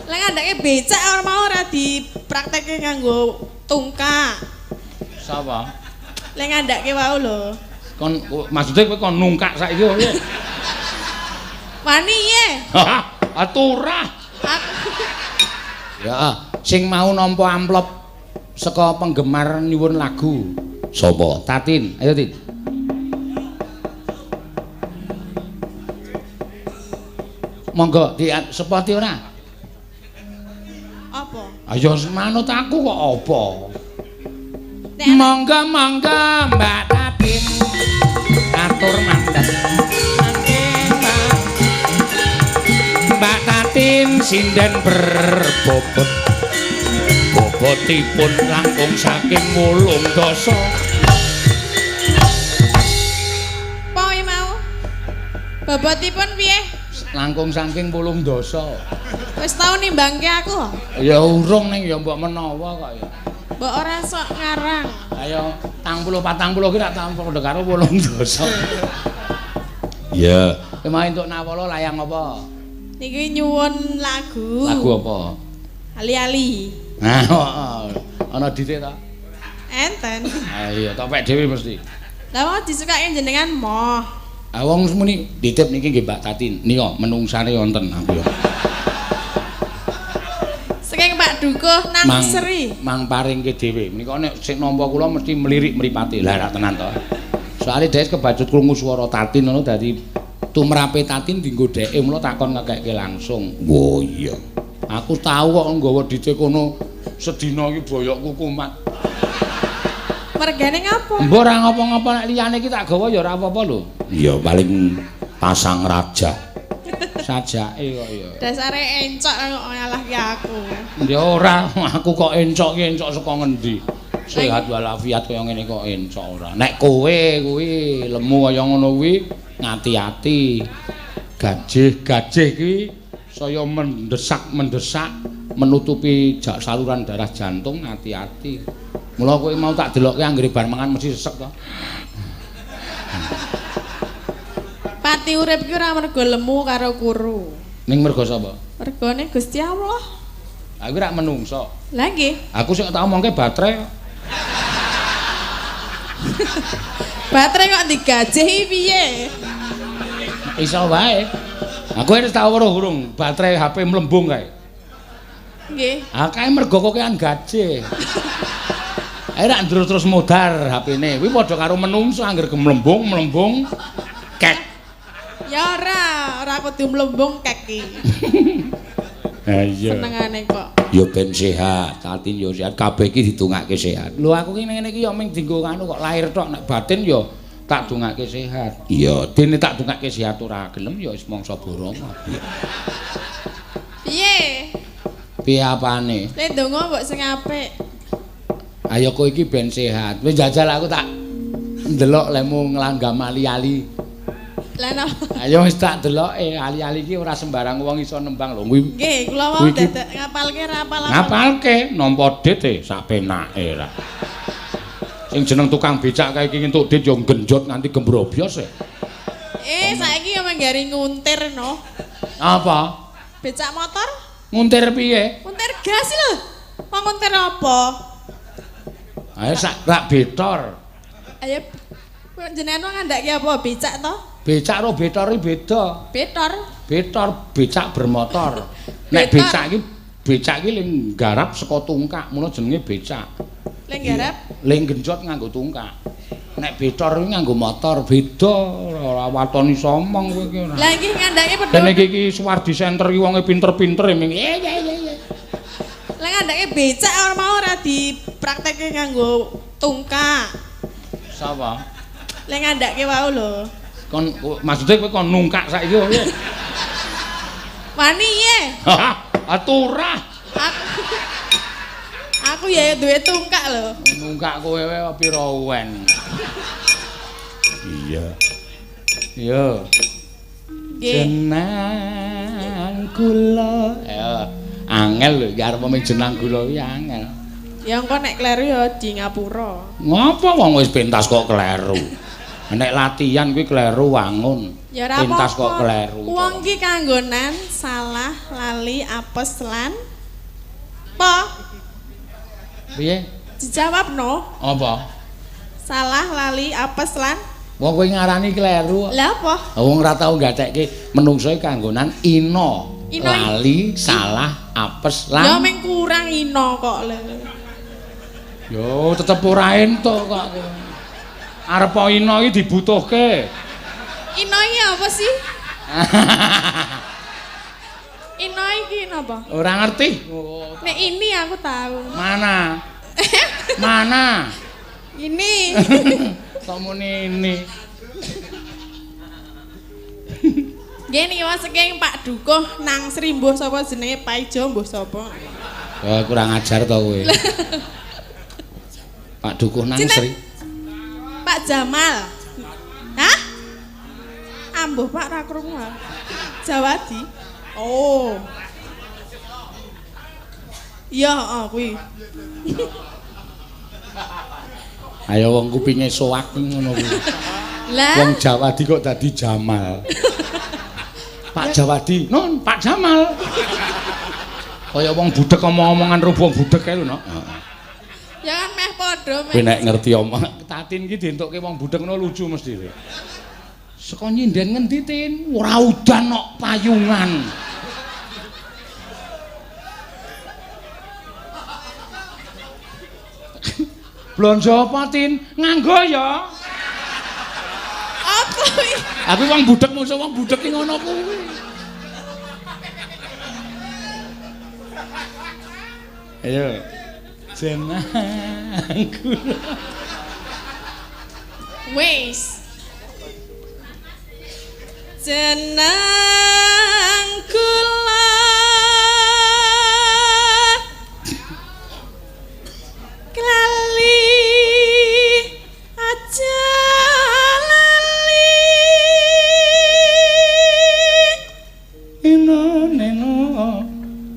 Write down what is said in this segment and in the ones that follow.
Lah ngandake becak ora mau ora dipraktekke nganggo tungkak. Sapa? Lah ngandake wau lho. Kon maksudnya kowe kon nungkak saiki piye? Wani ye. Aturah. Ya, sing mau nampa amplop saka penggemar nyuwun lagu. Sapa? Tatin. Ayo, Tin. Monggo sepoti ora? Apa? Ayo manut aku kok apa? Monggo Mbak Tatin. Atur mandat. Mbak Tatin sinden berbobot. Bobotipun langkung saking 8 dasa. Apa mau? Bobotipun piye? Langkung saking 8 dasa. Wis tau nimbangke aku? Ya urung ning ya mbok menawa kok ya. Mbok ora sok ngarang. Ayo 40 ki tak tampung karo 8 dasa. Ya, main entuk nawala layang apa? Niki nyuwun lagu. Lagu apa? Ali-ali. Nah, ana dite ta? Enten. Ah iya, tak pek dhewe mesti. Lah mau disukake jenengan moh. Ah wong muni ditip niki nggih Mbak Tatin. Nika menungsane wonten aku ya. Saking Pak Dukuh nang Seri. Mang paringke dhewe. Menika nek sing nampa kula mesti melirik mripate. Lah ra tenan to. Soale dhek kebacut krungu swara Tatin ngono dadi tumrape Tatin dienggo dheke mula takon ngekeke langsung. Oh iya. Aku tahu kok nggawa dite kono sedina iki boyokku kumat. Mergane ngapa? Mbok ora ngapa-ngapa nek liyane iki tak gawa ya ora apa-apa lho. Iya paling pasang raja. Sajake kok ya. Dasare encok kok nyalahke aku. Ya ora, aku kok encok saka ngendi? Sehat walafiat kaya ngene kok encok ora. Nek kowe kuwi lemu kaya ngono kuwi ngati-ati. Gajih kuwi saya mendesak menutupi saluran darah jantung hati-hati. Mula kowe mau tak delokke anggere bar mangan mesti sesek to. Pati urip ki ora mergo lemu karo kuru. Ning mergo sapa? Mergone Gusti Allah. Aku ora menungso. Lah nggih. Aku sing tak omongke baterai. Baterai kok digajehi piye? Iso wae. Aku wis tau weruh urung baterai HP mlembung kae. Nggih. Ah kae mergo kokean gajih. Ae rak terus modar HP-ne. Kuwi padha karo menungso anggere mlembung kek. Ya ora kudu mlembung kek iki. Ha iya. Senengane kok. Ya ben sehat, Tatin ya sehat, kabeh iki ditungake sehat. Lho aku ki ngene iki ya mung dienggo anu kok lahir tok nek batin ya tak dungake sehat. Iya, dene tak dungake sehat ora gelem ya wis mangsa borong. Piye? Piye apane? Lek ndonga mbok sing apik. Ayo kowe iki ben sehat. Wis jajal aku tak ndelok lemu nglanggam ali-ali. Lah napa? Ayo wis tak deloke ali-ali iki ora sembarang wong iso nembang lho. Nggih, kula mau dadak ngapalke ra apal. Ngapalke nampa dit sak penake ra. Sing jeneng tukang becak kae iki entuk dit yo genjot nganti gembrobyos e. Saiki yo manggari nguntir no. Apa? Becak motor? Nguntir piye? Nguntir gas lho. Mau nguntir apa? Ayo sak rak betor. Ayo jenengan ngandake apa becak to? Becak karo betor iki beda. Betor. Betor becak bermotor. Nek becak iki ling garap saka tungkak, mula jenenge becak. Ling garap? Ling genjot nganggo tungkak. Nek betor iki nganggo motor, beda. Ora watoni somong kowe iki ora. Lah iki ngandake pedhot. Dene iki Suwardi Center iki wonge pinter-pinter ming. Lah ngandake becak ora mau ora dipraktekke nganggo tungkak. Sapa? Lah ngandake wau lho. Kon maksudnya kowe kon nungkak saiki piye? Wani ye. Aturah. Aku ya duwe tungkak lho. Nungkak kowe wae pira uwen. Iya. Iya. Jenang kula. Ya, angel lho arep mung jenang kula kuwi angel. Ya engko nek kleru ya di ngapura. Ngapa wong wis pentas kok kleru? Nek latihan kuwi kleru wangun. Ya ora Pentas kok apa-apa. kleru. Wong ki kanggonan salah, lali, apes lan apa? Piye? Dijawabno. Apa? Salah, lali, apes lan Wong kowe ngarani kleru. Lah apa? Wong ora tau gatekke menungso kanggonan ina. Ina Lali, salah, apes lan. Ya meng kurang ino kok lho. Yo tetep ora entuk kok. Arep ina iki dibutuhke. Ino iki apa sih? Ino iki napa? Ora ngerti. Nek ini aku tahu. Mana? Mana? Ini. Tomune ini. Nggih niki saking Pak Dukuh nang Sri mbuh sapa jenenge Paijo mbuh sapa? Ya kurang ajar to kowe. Pak Dukuh nang Sinten? Sri. Pak Jamal. Hah? Ambuh Pak ra krungu. Jawadi. Oh. Iya, heeh kuwi. Ayo wong kupinge soak ngono kuwi. Lah, Wong Jawadi kok dadi Jamal. Pak Jawadi, non Pak Jamal. Kaya wong budhek omong-omongan rubuh budhek kae lho, no. ya kan meh padha Kowe meh. nek ngerti omong Tatin iki dientukke wong budhek ngono lucu mesti. Saka nyinden ngendi Tin? Ora udan kok payungan. Blonjo apa Tin? Nganggo ya. Apa kuwi? Aku wong budhek musuh wong budhek ki ngono kuwi. Ayo. Jenengku. Wis. Jeneng kula Klali aja lali Ino neno.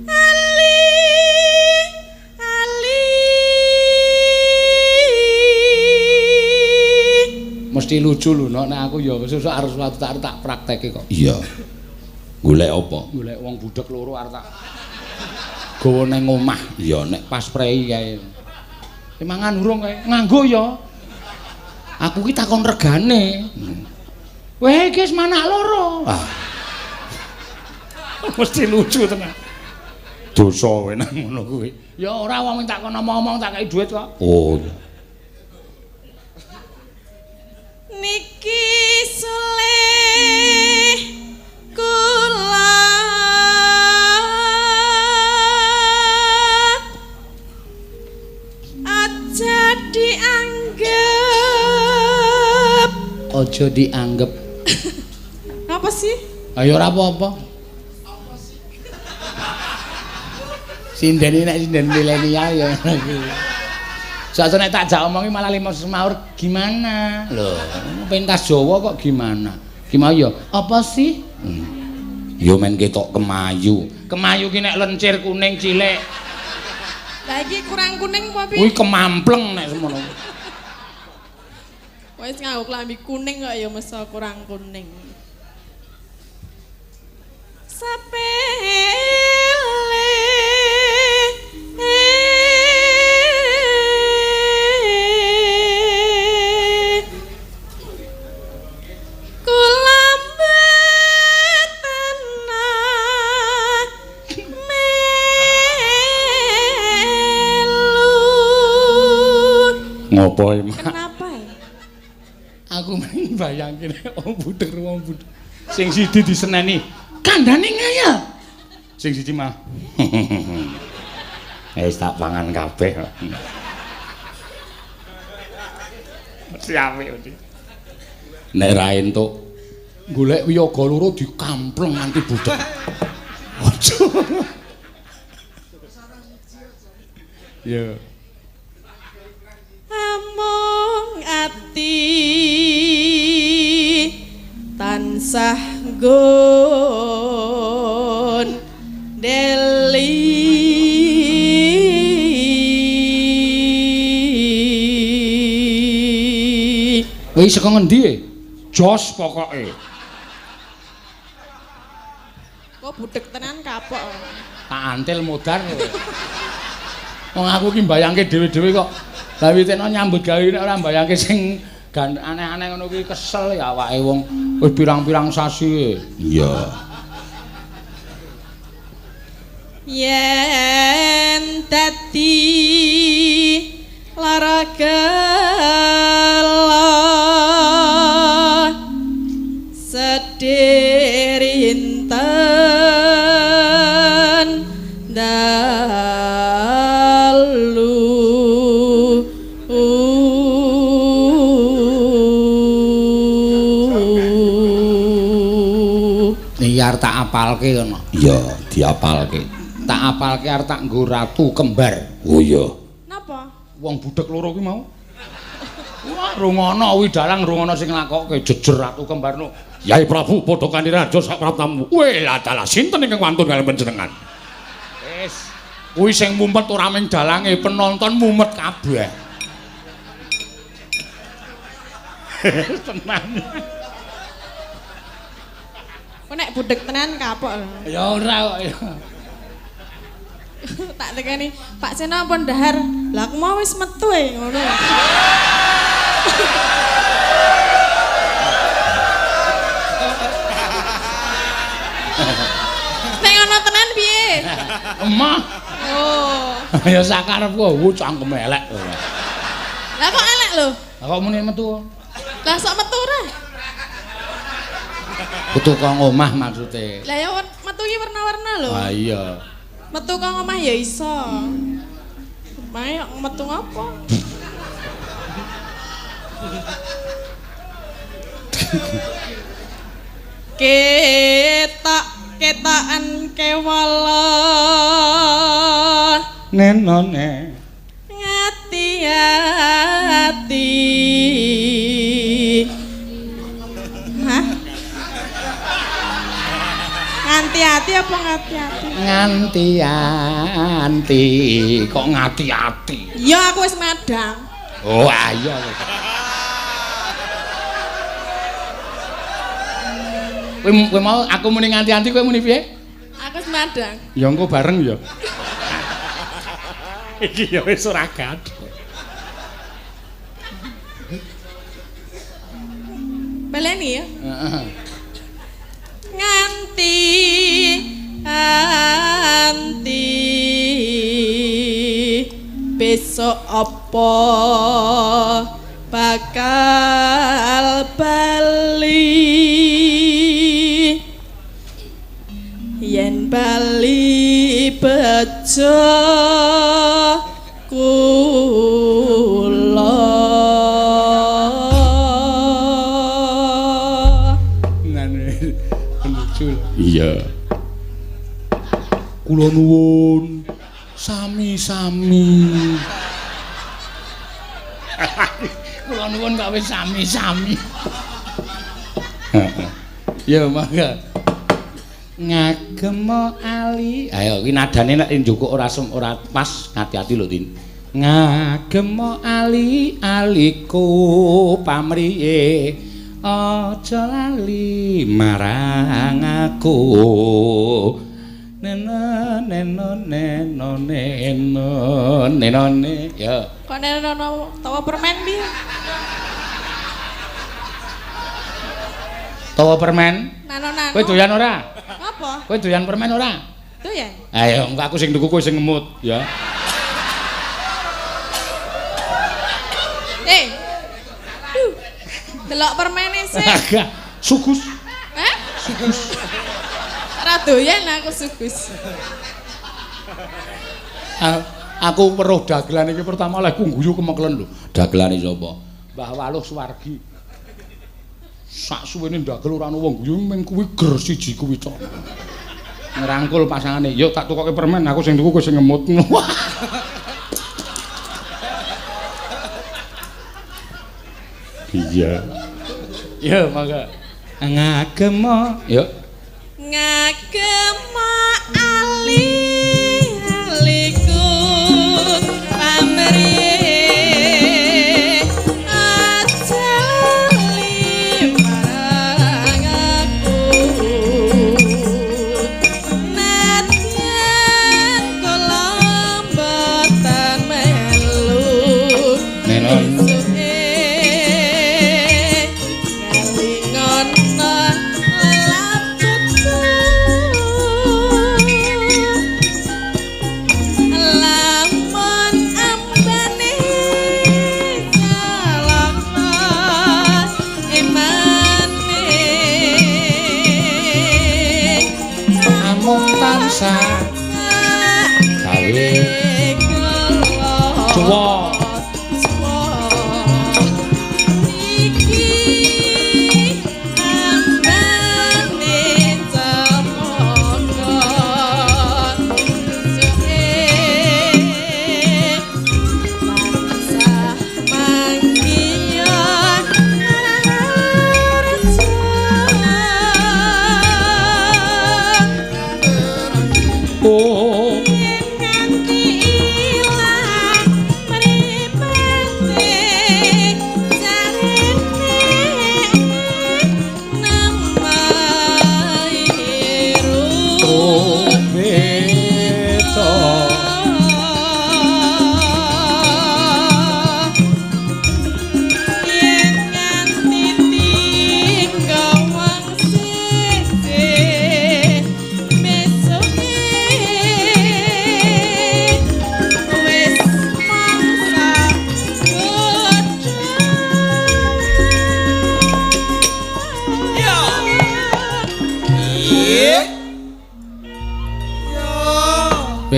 ali ali Mesti lucu lho nek aku ya sesuk arep suatu tak praktekke kok. Iya. Golek apa? Golek wong budhek loro arep tak gawa nang omah. Iya nek pas prei kae. Mangan urung kae. Nganggo ya. Aku ki takon regane. Weh iki wis manak loro. Ah. Mesti lucu tenan. Dosa kowe nang ngono kuwi. Ya ora wong tak kono omong tak kei dhuwit kok. Oh. niki soleh kula aja dianggep Aja dianggep. apa sih? Ayo ora apa-apa. Sinden nek sinden milenial ya. Soale nek tak jak omongi malah lima semaur gimana? Loh, pentas Jawa kok gimana? Gimana ya? Apa sih? Yo men ketok kemayu. Kemayu ki nek lencir kuning cilik. Lah iki kurang kuning apa piye? Kuwi kemampleng nek semono. Wis nganggo klambi kuning kok ya mesa kurang kuning. Sapele kula mboten melu. Ngopo e, Mak? Kenapa ya? Aku mending bayangke nek wong budhek wong budhek. Sing siji diseneni, kandhane ngaya. Sing siji mah. Wis tak pangan kabeh. Mesti apik mesti. Nek ra entuk golek wiyaga loro dikampleng nganti budhek. Aja. Ya. Among ati tansah nggon deli Kowe saka ngendi? Jos pokoke. Kok budek tenan kapok. Tak antil modar. Wong aku ki mbayangke dhewe-dhewe kok lah witekno nyambut gawe nek ora mbayangke sing aneh-aneh ngono kuwi kesel ya awake wong wis pirang-pirang sasi. Iya. Yen dadi lara gelo sedirinten dalu iki arep tak apalke ngono. Iya, diapalke. Tak apalke arep tak nggo ratu kembar. Oh iya. Napa? Wong budhek loro kuwi mau. Wah, rungono kuwi dalang rungono sing nglakokke jejer ratu kembarno. Yai Prabu padha kanthi raja sak praptamu. Weh, ladalah sinten ingkang wantun kaliyan panjenengan? Wis, kuwi sing mumet ora mung dalange, penonton mumet kabeh. Tenan. Kok nek budek tenan kapok. Ya ora kok ya. Tak tekani, Pak Sena pun dahar. Lah aku mau wis metu ngono. Nek ngono tenan piye? Emah. Oh. Ya sakarepku, cangkem elek. Lah kok elek lho? Lah kok muni metu? Lah sok metu ora? Metu kok omah maksude. Lah ya metu iki warna-warna lho. Ah iya. Metu kok omah ya iso. Mae metu apa? Ketakan kewala Nenone ngati-ati. Hah? Nganti-ati apa ngati-ati? Nganti-anti kok ngati-ati. Ya aku wis madang. Oh ayo. Kowe mau aku muni nganti-anti kowe muni piye? Aku wis madang. Ya engko bareng ya. Iki ya wis ora gaduh. Baleni ya? Heeh. Nganti anti besok apa bakal bali yen bali bejo kula. Iya. Kula nuwun sami-sami. Kula nuwun kok wis sami-sami. Ya mangga. Ngagem ali. Ayo iki nadane nek njukuk ora pas, hati-hati lho, Tin. Ngagem ali aliku pamriye. Aja lali marang aku. Nenone ya. Kok nenono tawa permen piye? Tawa permen? Nanonan. Kowe doyan ora? Apa? Kowe doyan permen ora? Doyan. Ayo engko aku sing tuku kowe sing ngemut ya. Delok permene sih. Agak sugus. Hah? Sugus. Ora doyan aku sugus. Aku weruh dagelan iki pertama lek guyu kemeklen lho. Dagelane sapa? Mbah Waluh Suwargi. Sak suwene dagel ora ana wong guyu mung kuwi ger siji kuwi tok. Ngerangkul pasangane. Yuk tak tukoke permen, aku sing tuku kowe sing ngemut. Iya. Ya, mangga. Ngagem. Yuk. Ngagem ali-aliku pamrih aja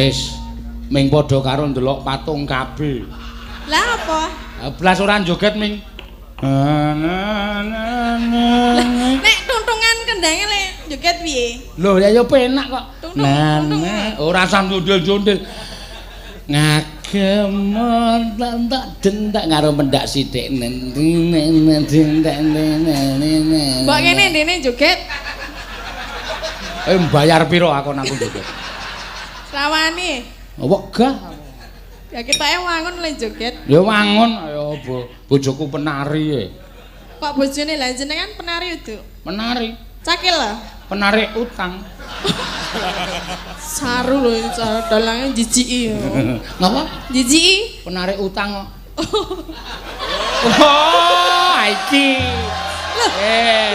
Wis ming padha karo ndelok patung KB. Lah apa? Blas ora joget ming. Nek tuntungan kendangnya le joget piye? Lho ya yo penak kok. Tuntung. Ora sam jondel-jondel. Ngagem tak dendak karo mendak sithik. Mbok kene ndene joget. Mbayar piro aku nang joget? Rawani. Apa gah? Ya ketoke wangun le joget. Ya wangun ayo bojoku penari. Kok bojone lah jenengan penari itu? Penari. Cakil lah. Penari utang. Saru lho cara dalange jijiki. Napa? Jijiki. Penari utang kok. Oh, iki.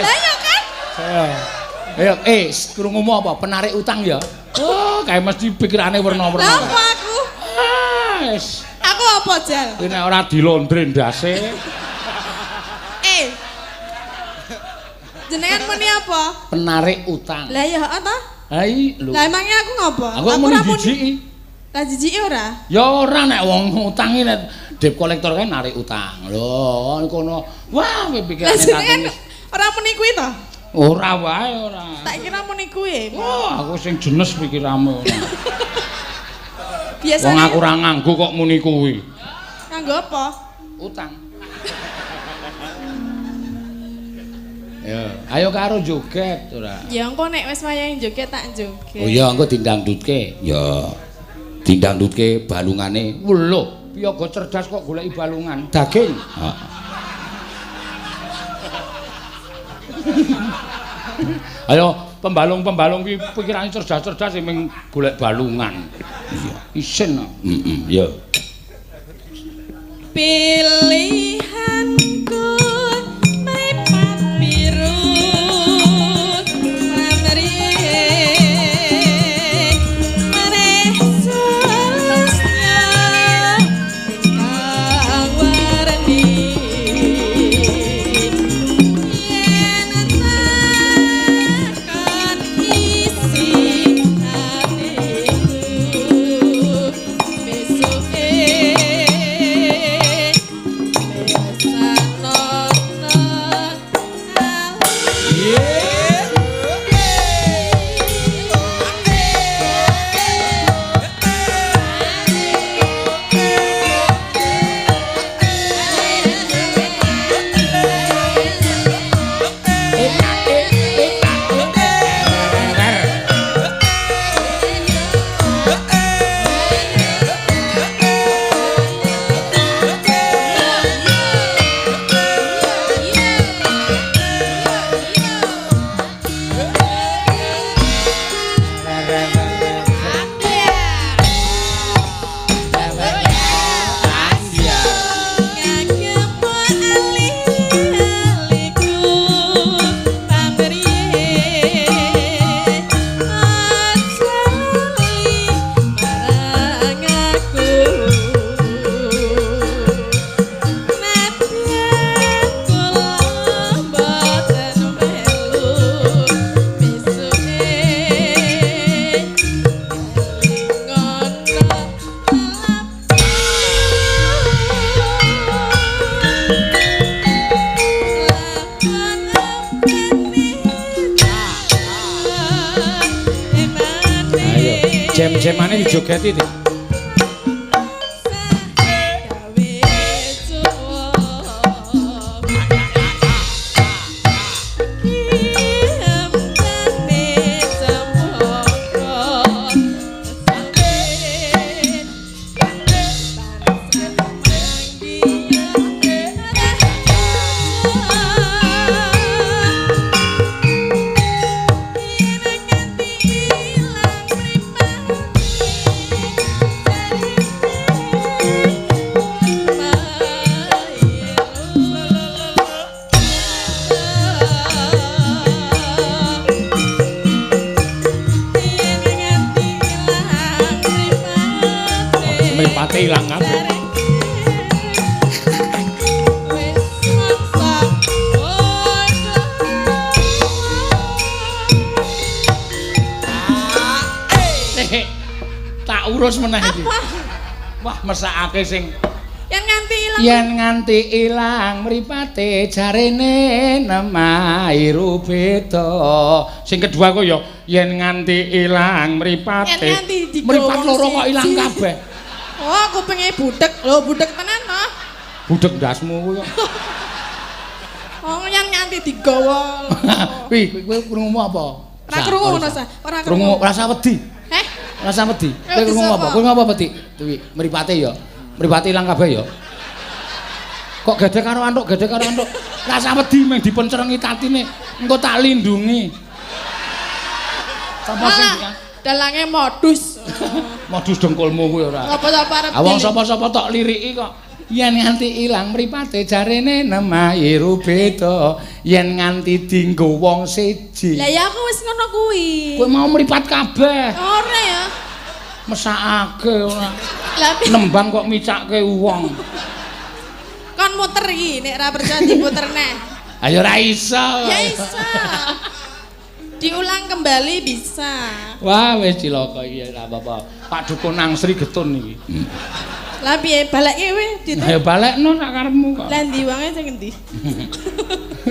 Lah ya kan? Ayo, krungumu apa? Penari utang ya? Oh, kayak mesti pikirane werna-werna. Lah apa aku? Wis. Aku apa, Jal? Kuwi nek ora dilondre ndase. Jenengan muni apa? Penarik utang. Lah ya ta? Hai, lho. Lah emangnya aku ngopo? Aku muni jijiki. Lah jijiki ora? Ya ora nek wong utangi nek debt collector kan narik utang. Lho, kono. Wah, pikirane tak. Lah jenengan ora muni kuwi to? Ora wae ora. Tak kira muni kuwi. Wah, aku sing jenes pikiramu. Biasane wong aku ora nganggo kok muni kuwi. Nganggo apa? Utang. Ya, ayo karo joget ora. Ya engko nek wis wayahe joget tak joget. Oh iya, engko dindangdutke. Ya. Dindangdutke balungane. Lho, piyaga cerdas kok goleki balungan. Daging. Heeh. Ayo pembalung-pembalung ki pikirane cerdas-cerdas ming golek balungan. Iya, isin. Ya. Pilihanku mripat biru pamrih maneh sulusnya ingkang warni yen takkan isi hatiku besoke Jam-jamane dijogeti iki. Mripate ilang kabeh. Tak urus meneh iki. Apa? Wah, mesakake sing Yen nganti ilang. yen nganti ilang mripate jarene nemairu beda. Sing kedua kok ya yen nganti ilang mripate. Yen nganti digawa mripat loro kok ilang siji. kabeh. Oh, kupinge budek. Lho, budek tenan no. Budek ndasmu kuwi kok. Oh, yen nganti digawa. Wi, kowe krungu apa? Ora krungu ngono sa. Ora Krungu rasa wedi. Heh? Rasa wedi. Kowe wedi krungu apa? sapa? Kowe ngapa wedi? Kuwi mripate ya. Mripate ilang kabeh ya. Kok gede karo antuk, gede karo antuk. Rasa wedi meng dipencerengi tatine. Engko tak lindungi. Sapa sing dalange modus. modus dengkulmu kuwi ora. Apa-apa arep. Awang sapa-sapa tok liriki kok. Yen nganti ilang mripate jarene nemairu beda. Yen nganti dienggo wong siji. Lah ya aku wis ngono kuwi. Kowe mau mripat kabeh. Ora ya. Mesakake ora. Lah Nembang kok micake wong. kon muter iki nek ora percaya diputer neh. Ayo ora iso. Ya iso. Diulang kembali bisa. Wah, wis cilaka iki ora apa-apa. Pak Dukun Nangsri getun iki. Lah piye balekke kowe ditu? Ayo balekno sak karepmu kok. Lah ndi wonge sing endi?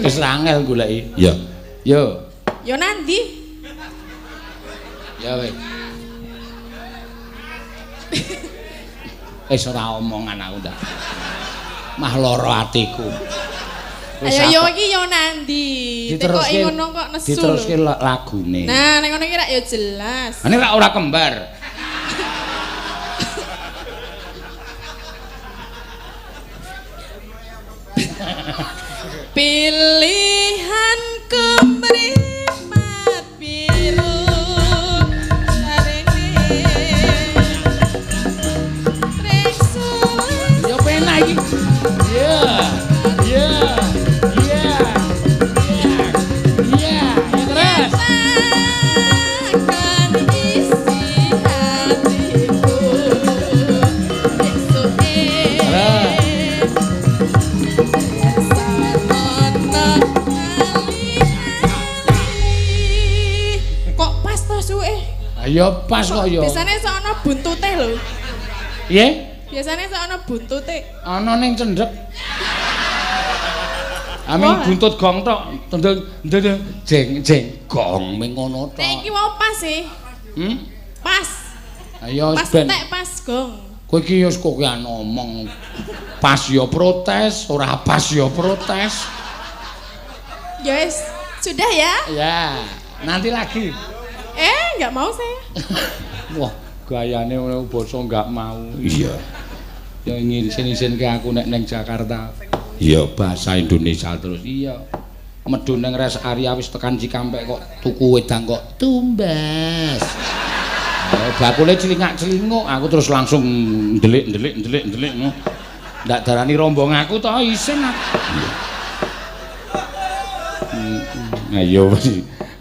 Wis angel goleki. Ya. Yo. Yo nanti. Ya wis. Wis ora omongan aku ndak. Mah lara atiku. Ayo yo iki yo nanti. Tekoki ngono kok nesu. Diteruske lagune. Nah, nek ngono iki rak yo jelas. Ini ora kembar. Pilihanku mripat biru sarene rek suwe. Yo penak iki. Ya. Ya. Ya. Ya. Ya. Terus. Akan isi hatiku esuke. Kok pas to suwe? Ayo pas kok yo. Biasane sok ana buntute lho. Piye? Biasane sok ana buntute. Ana ning cendhek. Aming Oh. buntut gong tok, tendeng jeng gong ming ngono tok. Nek iki mau pas sih. Pas. Ayo Pas ben. tek pas gong. Kowe iki wis kok ngomong. Pas yo protes, ora pas yo protes. Ya wis, sudah ya? Ya, nanti lagi. Enggak mau saya. Wah, gayane ngono basa enggak mau. Iya. Ya ngisin-isinke aku nek ning Jakarta. Iya, bahasa Indonesia terus. Iya. Medun ning res area wis tekan Cikampek kok tuku wedang kok tumbas. Bakule celingak-celinguk, aku terus langsung ndelik ngono. Ndak darani rombong aku to isin aku.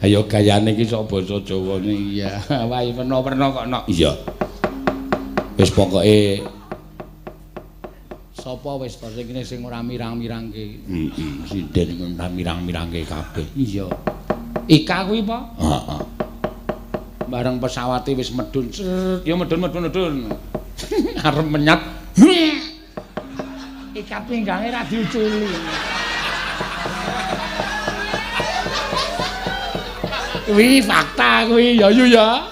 Ayo gayane iki sok basa Jawane iya. Wae peno-peno kok nok. Iya. Wis pokoke sapa wis to sing ora mirang-mirangke. Sinden ora mirang-mirangke kabeh. Iya. Ika kuwi apa? Heeh. Bareng pesawate wis medhun. Ya medhun. Arep menyat. Ika pinggange ra diuculi. Kuwi fakta kuwi ya yu ya.